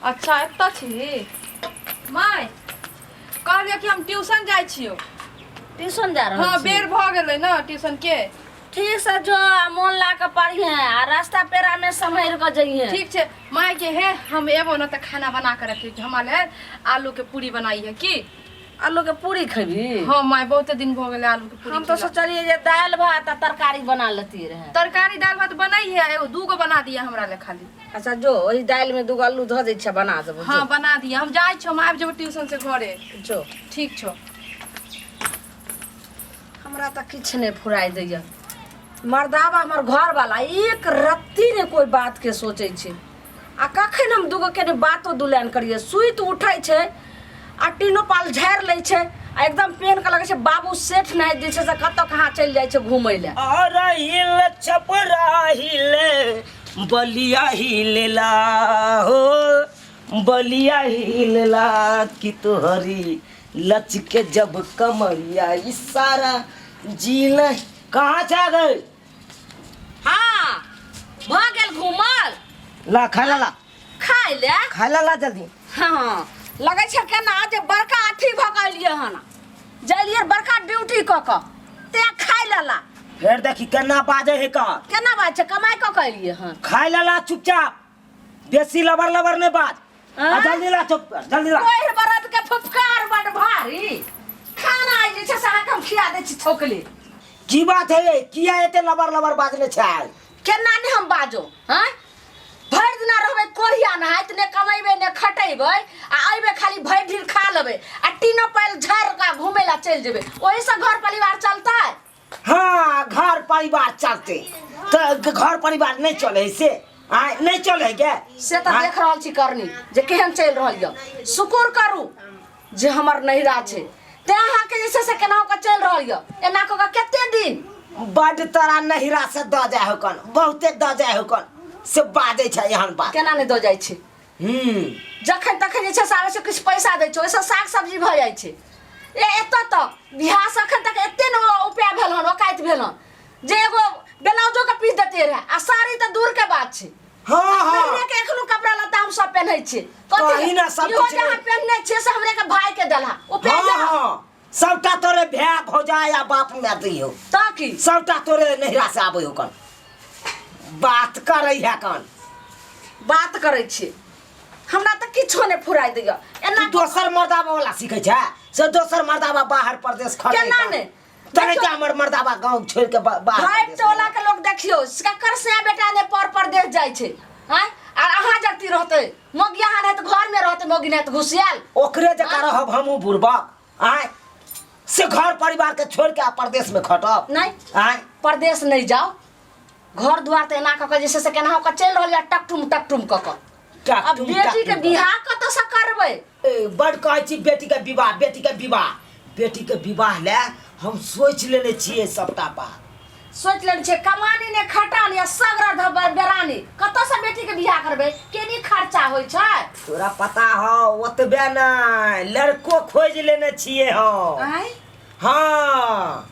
अच्छा एत छी माय कहलिए कि हम ट्यूशन जाय छियो। ट्यूशन जा रहल हाँ छी? बेर भ गेलै ना ट्यूशन के। ठीक से जो मन ला के पढ़िए आ रास्ता पेरा में संभल के जइए। ठीक छे माय के है हम एबो न त खाना बना के रखी छी। हमरा ले आलू के पूरी बनाई है की? आलू के पूरी खेबी? हाँ माय बहुते दिन भ गेलै आलू के पूरी। हम तो सोचलिए जे दाल भात आ तरकारी बना लेती रहे। तरकारी दाल भात बनाई है एगो दूगो बना दिया हमरा ले खाली। अच्छा जो ओही दाल में दूगो आलू धो दै छै बना देबो। हाँ बना दिया हम जाय छो हम आबि जेबो ट्यूशन से घरे। जो ठीक छो। हमरा त किछ नहीं फुराई दैया। मर्दावा हमर घर वाला एक रत्ती ने कोई बात के सोचे छे। आ कखन हम दूगो के बातो दुलान करिए सुइत उठै छे आ तीनो पाल झाड़ लै छे आ एकदम पेन के लगे छे बाबू सेठ नहीं जे छे से कत कहां चल जाय छे घुमै ले। अरे हिल छपरा हिले बलिया हिलेला हो बलिया हिलेला कि तोहरी लचके जब कमरिया इशारा जील कहाँ जा गए? हाँ भ गेल घुमल। ला खाला ला खाइ ले खाला ला जल्दी। हाँ लगे छे केना जे बड़का अथी भ गेलिए हन जलिए बड़का ड्यूटी क के ते खाइ लेला। फिर देखी केना बाजे है का केना बात छे कमाई क के एलिए हन? खाई ला चुपचाप बेसी लबर लबर ने बाज। हाँ? जल्दी ला चुप जल्दी ला। कोई बरत के फुफकार बड़ भारी खाना आई जे से हम खिया दे छी छोकले। की बात है ये किया एते लबर लबर बाजले छै? केना ने हम बाजो हैं? भर दिन रहबे कोरिया ना है ने कमाइबे ने खटैबे आ आइबे खाली भर ढील खा लेबे आ तीनो पैल झाड़ का घूमे ला चल जेबे ओही से घर परिवार चलता है। हाँ घर परिवार चलते तो घर परिवार नहीं चले से नहीं चले के से तो देख रहल छी करनी जे केहन चल रहल य। शुक्र करू जे हमर नहिरा छे ते अहाँ के जैसे से केना के चल रहल य एना को के केते दिन बड तोरा नहिरा से द जाय होकन बहुते द जाय होकन से बाजे छै एहन बात केना ने द जाय छे। जखन तखन जे छै से आवे से कुछ पैसा दै छै ओइसे साग सब्जी भ जाय छे। ए एत त बियाह सखन तक एते न उपाय भेल हन ओकाइत भेल हन जे एगो ब्लाउजो के पीस देते रहे आ साड़ी त दूर के बात छे। हाँ हाँ हमरे के एखनो कपड़ा लत्ता हम सब पहनै छी कहीं ना सब इहो कुछ जहां पहनने छे से हमरे के भाई के देला ओ पहन हाँ हाँ सबटा तोरे भैया भौजा या बाप में दियो ताकि सबटा तोरे नहिरा से आबै होकन बात करई है कन बात करै छी। हमरा त किछो ने फुराई दैया एना दोसर मर्दाबा वाला सीखे छै से दोसर मर्दाबा बाहर प्रदेश खड़े केना ने तने के हमर मर्दाबा गांव छोड़ के बाहर भाई टोला के लोग देखियो ककर से बेटा ने पर परदेश जाय छे हैं आ अहाँ जति रहते मोगिया है त घर में रहते मोगी ने त घुसियाल ओकरे जका रहब हमहू बुरबा आय से घर परिवार के छोड़ के प्रदेश में खटब नहीं आय परदेश नहीं जाओ घर द्वार त एना क के जैसे से केना क चल रहल या टकटुम क के अब बेटी के बियाह कत से करबै? बड़ कहै छी बेटी के विवाह ले हम सोच लेने छिए सबटा बात सोच लेन छे कमानी ने खटानी या सगरा धबर बेरानी कत से बेटी के बियाह करबै केनी खर्चा होय छै? तोरा पता हो ओतबे ना लड़को खोज लेने छिए हम। आय हाँ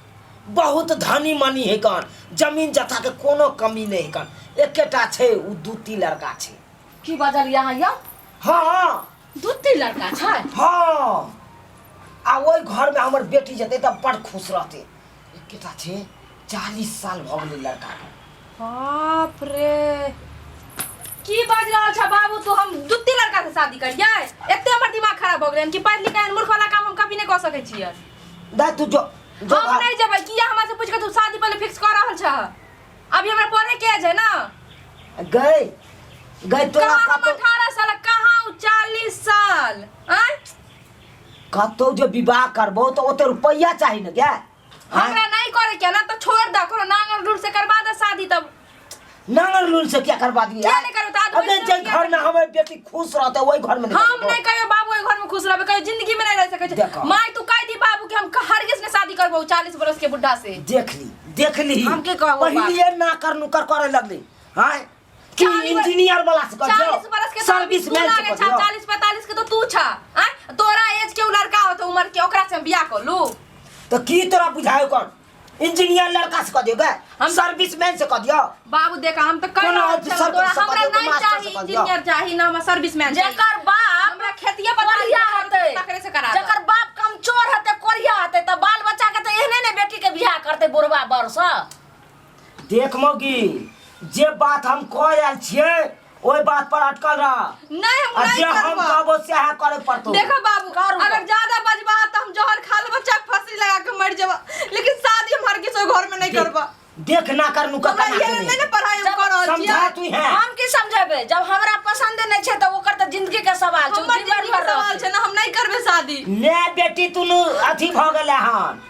बहुत धनी मनी है कन जमीन जथा के कोनो कमी नहीं कन एकेटा छे उ दूती लड़का छे। की बजल यहाँ यो? हाँ दूती लड़का छै? हाँ आ ओई घर में हमर बेटी जते त बड़ खुश रहते। एकेटा छे 40 साल भ गेलै लड़का के। बाप रे की बाज रहल छ बाबू तू हम दूती लड़का से शादी करियै? एते हमर दिमाग खराब भ गेलै कि पढ़ लिख के मूर्ख वाला काम हम कभी नहीं क सकै छियै। दा तू जो हम नहीं जेबै किया हमरा से पूछ के तू शादी पहले फिक्स कर रहल छ? अभी हमरा पढ़े के एज है ना। गए तोरा कहाँ 18 साल कहाँ 40 साल हैं? कतो जो विवाह करबो तो ओते रुपया चाहिए न क्या? हमरा नहीं करे के ना तो छोड़ द करो नांगल रूल से करवा दे शादी तब। नांगल रूल से क्या करवा दिया? क्या नहीं करो तो अबे जे घर में हमारे बेटी खुश रहते वही घर में हम नहीं कहियो बाबू ए घर में खुश रहबे कहियो जिंदगी में नहीं रह सके छै। माय तू कह दी बाबू के हम हरगिज ने शादी करबो 40 बरस के बुढ़ा से। देख ली हम के कहबो पहले ना करनु कर करे लगली हां कि इंजीनियर वाला से कर 40 बरस के सर्विस मैन से कर 40 45 के तो तू छ हैं? तोरा एज के लड़का हो तो उम्र के ओकरा से बियाह कर लू तो की तोरा बुझायो कौन इंजीनियर लड़का से कह दियो गे हम सर्विसमैन से कह दियो बाबू देखा हम तो कह कोनो रहल ऑफिसर छे, को तोरा सब हमरा बात नहीं मास्टर से चाहिए कह दियो। इंजीनियर चाहिए ना हम सर्विसमैन चाहिए। जेकर बाप हमरा खेतिया बता कोरिया हते तकरे से करा जेकर बाप कमचोर हते कोरिया हते त बाल बच्चा के त एहने ने बेटी के बियाह करते बुढ़वा बरस। देख मौगी जे बात हम कह आयल छिए ओई बात पर अटकल रह। नहीं हम आ नहीं जे हम करबा। कहबो सएह करे पड़तो। देखो बाबू करू अगर तो। ज्यादा बजबा तो हम जहर खा लेबा चाहे फांसी लगा के मर जाबा, लेकिन शादी हम हर किसी घर में नहीं करबा। देख ना कर नु हमरा ये नहीं ना पढ़ाई हम कर रहल समझा छियै। तू है हम की समझेबे जब हमरा पसंद नहीं छे त ओकर त जिंदगी के सवाल छे, हमर जीवन जिंदगी के भर सवाल रहते। छे ना, हम नहीं करबे शादी। ने बेटी तुनु अथी भ गेले हन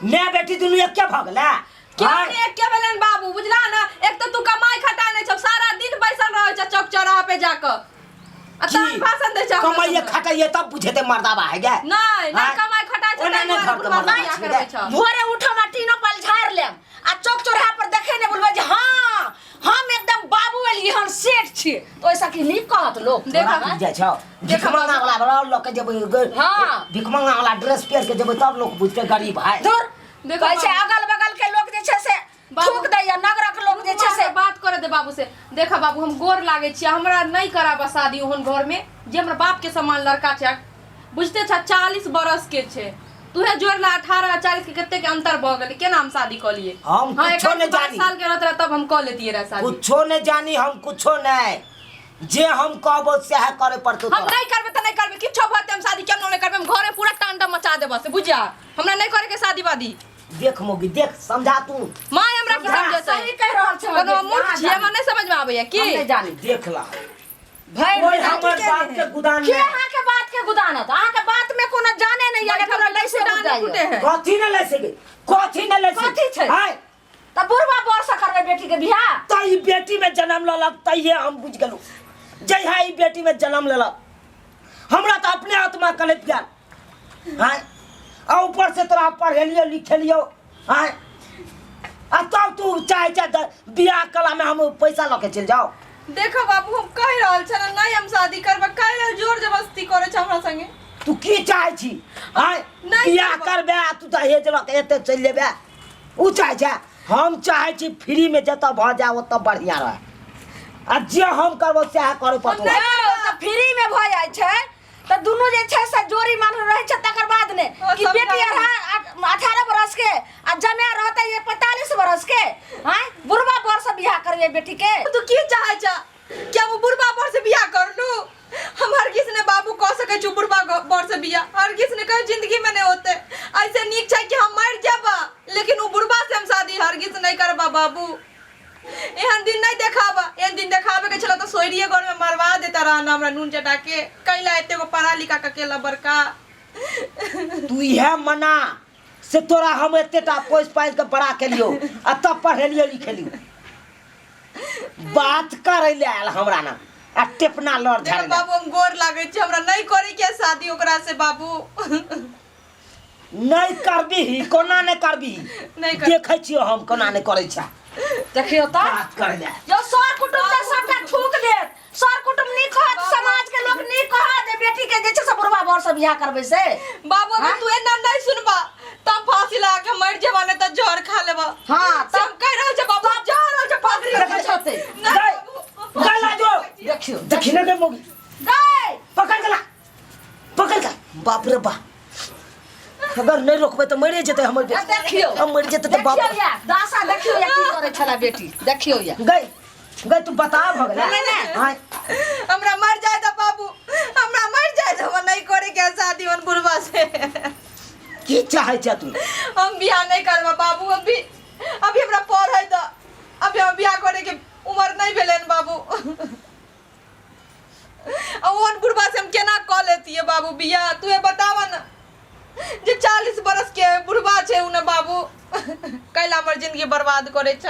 ने बेटी तुनु एके भ गेले क्या ने के भेलन बाबू बुझला ना, एक तो तू कमाई खटाई नहीं छ, सारा दिन बैसल रहै छ चौक चौराहा पे जाकर अतन भाषण दे छ। कमाइए खटाइए तब बुझेते मर्दाबा है गे नहीं ना हाँ? कमाई खटाई छ ओना नहीं घर के मर्दाबा क्या छी करबै गे। छ। भोरे उठम आ टीनो पल झाड़ लेम आ चौक चौराहा पर देखे ने बोलबे जे हां हम एकदम बाबू एली हन सेठ छी, तो ऐसा की नहीं कहत लोग। देखा देखा बुझ जाय छ भिख मंगा वाला बड़ा लोग के जेबै हाँ। भिख मंगा वाला ड्रेस पहन के जेबै तब लोग बुझते गरीब है। दूर देखो कैसे बाबू। अगल बगल के लोग जे छे से बाबू। थूक दैया, नगरक लोग जे छे से बात करे दे बाबू से। देखा बाबू हम गोर लागे छी, हमरा नहीं कराबा शादी ओहन घर में जे हमरा बाप के समान लड़का छै, बुझते छ 40 बरस के छै, तुहे जोड़ला 18 40 के कते के अंतर भ गेल, केना हम शादी क लिए। हम हाँ, कुछो 21 नहीं जानी। साल के रहत रहे तब हम क लेतिए रहे शादी। कुछो नहीं जानी हम कुछो नहीं जे हम कहबो सएह करे पड़तो। हम नहीं करबे त नहीं करबे, किछो भते हम शादी केना नहीं करबे, हम घरे पूरा टांडा मचा देबे से बुझिया। हमरा नहीं करे के शादी वादी। देख मोगी देख समझा तू माय हमरा की समझा, समझे सही कह रहल छे। कोनो मूर्ख छियै, हमरा नहीं समझ में आबैया की। हम नहीं जानी देख ला भाई ओए हमर बाप के गुदान के में अहाँ के बात के गुदानत, अहाँ के बात में कोनो जाने नहीं यानी कोनो लैसे डांडे फूटे बुझाइए है। कथी न ले सके कथी न ले सके कथी छै? हाय त बुढ़वा बरस करबे बेटी के बियाह। त ई बेटी में जन्म लेलक तइहे हम बुझ गेलू जइहा ई बेटी में जन्म लेलक हमरा त अपने आत्मा कलप गेल। हाय आ ऊपर से तोरा पढ़ेलियो लिखेलियो हाय आ तब तू चाहे बियाह कला में हम पैसा लके चल जाओ। देखो बाबू हम कह रहल छ ना, नहीं हम शादी करबे, काहे जोर जबरदस्ती करे छ हमरा संगे। तू की चाहे छी हाय नहीं बियाह करबो। करबे आ तू त हे जगह एते चल लेबे ऊ चाहे छै। हम चाहे छी फ्री में जत भ जाए ओत बढ़िया रहे आ जे हम करबो सएह करे पड़तो। त फ्री में भ जाय छै त दुनु जे छै से जोड़ी मान रहे छै, तकर बाद ने कि सब बेटी काम। 18 बरस के आ जमे रहते ये 45 बरस के हां बुढ़वा बरस बियाह करबे बेटी के। तू की चाहे छ क्या वो बुढ़वा बर से बियाह कर लू। हम हर किसी ने बाबू कह सके छु बुढ़वा बर से बियाह, हर किसी ने कहे जिंदगी में नहीं होते। ऐसे नीक छै कि हम मर जाबा, लेकिन वो बुढ़वा से हम शादी हर किसी नहीं करबा बाबू। एहन दिन नहीं देखाबा, एहन दिन देखाबे के छला तो सोयरिए घर में मरवा देता रहना हमरा नून चटा के। कैला एते को पढ़ा लिखा के केला बड़का। तू यह मना से तोरा हम एतेटा पोस पाइल के बड़ा केलियो आ तब पढ़ेलियो लिखेलियो बात करे ले आयल हमरा ना आ टेपना लड़ देखो झाड़ बाबू हम गोर लागे छी, हमरा नहीं करे के शादी ओकरा से बाबू। नहीं करबी कोना नहीं करबी नहीं कर देखे छियो हम कोना नहीं करे छा देखियो त बात करे ले जो सर कुटुंब से सबटा ठूक देत, सर कुटुंब नी कहत, समाज के लोग नी कहत जे बेटी के जे छै से बुढ़वा बरस बियाह करबे से। बाबू अगर तू एना नहीं सुनबा तब फांसी लगा के मर जेबा, नहीं तो जहर खा लेबा। हां सब तब कह रहल छै बाबू, जा रहल छै फांसी देखे लगा छते गए गला जो देखियो देखिने के मोगी गए पकड़ के बाप रे बाप अगर नहीं रोकबे तो मरे जेते हमर बेटी। देखियो हम मर जेते तो बाप देखियो या दासा देखियो या की करे छला बेटी देखियो या। गई तू बता भगला नहीं। हाय हमरा मर जाए तो बाबू, हमरा मर जाए तो हम नहीं करे के शादी उन बुढ़वा से। की चाहे छ तू हम बियाह नहीं करबा बाबू, अभी हमरा पढ़े तो अभी हम बियाह करे के उम्र नहीं भेलन बाबू। ओन बुढ़वा से हम केना क लेतिए बाबू बियाह, तू ये बतावा ना। जे 40 बरस के बुढ़वा छे उने बाबू कैला हमर जिंदगी बर्बाद करे छ।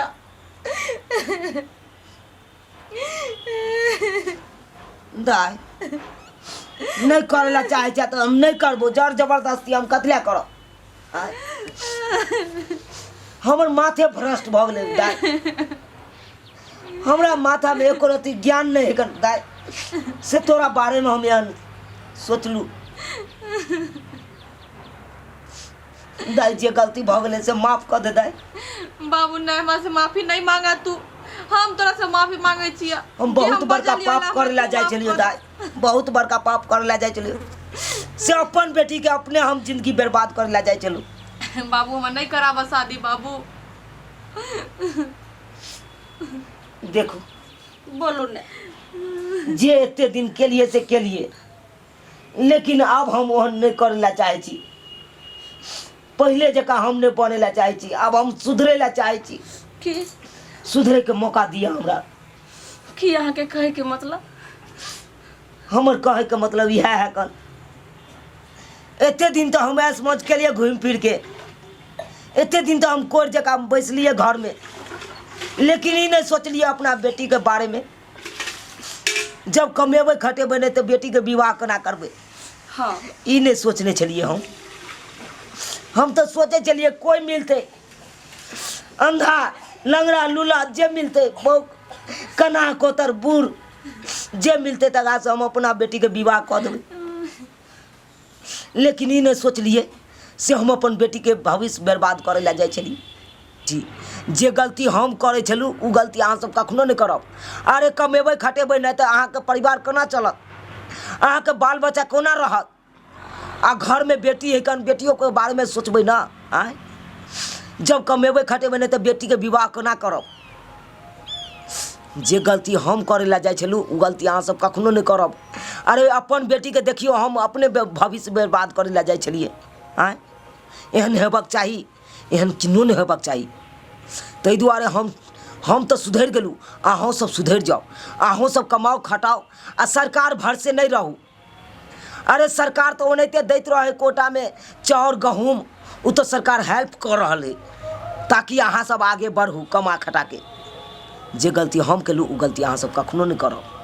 दाई नहीं करला चाहे छ तो हम नहीं करबो, जर जबरदस्ती हम कतले करो। हमर माथे भ्रष्ट भ गेलै दाई, हमरा माथा में एको रति ज्ञान नहीं है दाई से तोरा बारे में हम यान सोचलू दाई जे गलती भ गेलै से माफ कर दे दाई। बाबू नहीं हमरा से माफी नहीं मांगा तू, हम तोरा से माफी मांगे छिया। हम बहुत बड़का पाप करला जाय छलियो दाई, बहुत बड़का पाप करला जाय छलियो से अपन बेटी के अपने हम जिंदगी बर्बाद करला जाय छलियो। बाबू हम नहीं कराबा शादी बाबू। देखो बोलू ने जे एते दिन के लिए से के लिए, लेकिन अब हम ओहन नहीं करला चाहे छी। पहले जका हम नहीं बनेला चाहे छी, अब हम सुधरेला चाहे छी। की सुधरे के मौका दिया हमरा। की अहाँ के कहे के मतलब? हमर कहे के मतलब यह है कन एते दिन तो हम ऐस मौज के लिए घूम फिर के, एते दिन तो हम कोर जका बैसलिए घर में, लेकिन ई नहीं सोचलिए अपना बेटी के बारे में। जब कमेबै खटेबै नहीं तो बेटी के विवाह केना करबै, हाँ ई नहीं सोचने छलिए हम तो सोचे चलिए कोई मिलते अंधा लंगड़ा लूला जे मिलते, बहु कना कोतर बूढ़ जे मिलते तका से हम अपना बेटी के विवाह कर देबै। लेकिन ई नहीं सोचलिए से हम अपन बेटी के भविष्य बर्बाद करे ला जाय छली। जी जे गलती हम करे छलू उ गलती अहाँ सब कखनो नहीं करब। अरे कमेबै खटेबै नहीं तो अहाँ के परिवार केना चलत, अहाँ के बाल बच्चा कोना रहत। आ घर में बेटी है कन बेटियों के बारे में सोचबै ना। आय जब कमेबै खटेबै नहीं तो बेटी के विवाह केना करब। जे गलती हम करे ला जाय छलू उ गलती अहाँ सब कखनो नहीं करब। अरे अपन बेटी के देखियो हम अपने भविष्य बर्बाद करे ला जाय छलिए। आय एहन हेबाक चाही, एहन किन्नो नहीं हेबाक चाही। ताहि दुआरे हम तो सुधर गेलू, अहों सब सुधर जाओ, अहों सब कमाओ खटाओ आ सरकार भर से नहीं रहू। अरे सरकार तो ओनाहिते दैत रहे कोटा में चाउर गहूम, उ तो सरकार हेल्प कर रहा है ताकि अहाँ सब आगे बढ़ू कमा खटा के। जे गलती हम केलू उ गलती अहाँ सब कखनो नहीं करब।